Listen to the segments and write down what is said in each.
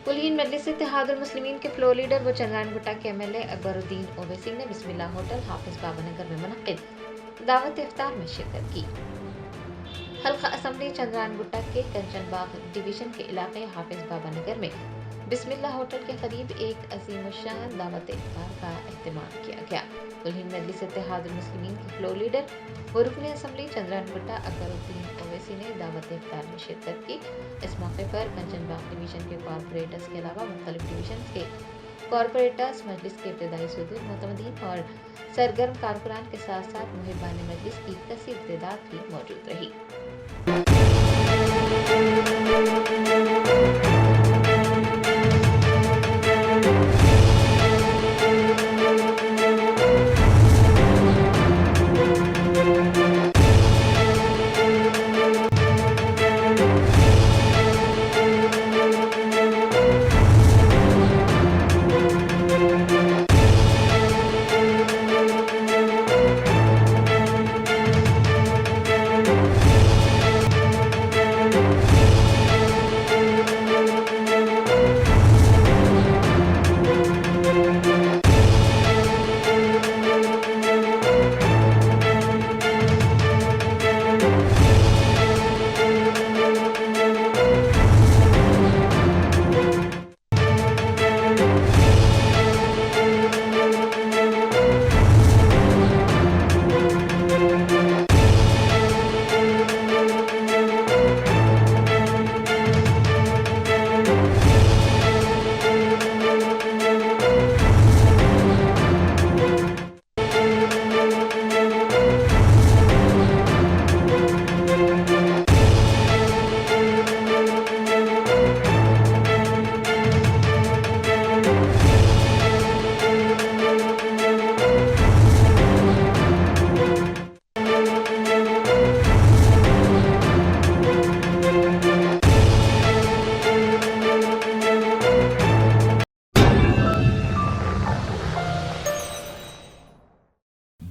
कुलीन मजलिस इत्तेहादुल मुस्लिमीन के floor leader व चंद्रायन गुट्टा के एमएलए अकबरुद्दीन ओवैसी ने बिस्मिल्लाह होटल हाफिज बाबा नगर में मुनक्किद दावत इफ्तार में शिरकत की। हल्का असम्बली चंद्रायन गुट्टा के कंचन बाग डिवीजन के इलाके हाफिज बाबा नगर में बिस्मिल्लाह होटल के करीब एक अजीम शान दावत इफ्तार का एहतमाम किया गया। कुलीन मजलिस इत्तेहादुल मुस्लिमीन के फ्लोर लीडर व रुकन असम्बली चंद्रायन गुट्टा अकबरुद्दीन ओवैसी ने दावत इफ्तार में शिरकत की। इस मौके पर कंचन बाग डिवीजन के कॉरपोरेटर्स के अलावा मुख्तलिफ डिवीजन के कॉरपोरेटर्स, मजलिस के इब्तदाई सदूर, मोतमदीन और सरगर्म कारकुनान के साथ साथ मुहिबान मजलिस की कसीर तादाद भी मौजूद रही।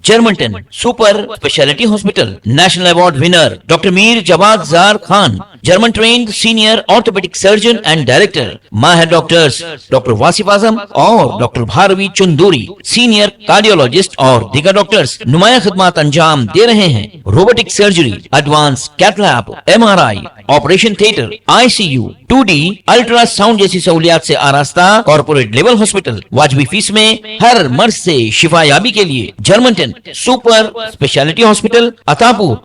Germanten super speciality hospital national award winner doctor Mir Jawad Jar Khan, German trained senior orthopaedic surgeon and director, माहिर डॉक्टर्स डॉक्टर वासिफ आजम और doctor Bharavi Chunduri, senior cardiologist और दीगर डॉक्टर्स नुमाया खिदमत अंजाम दे रहे हैं। Robotic surgery, advance cath lab, MRI, operation theatre, ICU, 2D ultrasound जैसी सहूलियात से आरास्ता कॉर्पोरेट लेवल हॉस्पिटल। वाजबी फीस में हर मर्ज से शिफायाबी के लिए Germanton super speciality hospital, Attapur.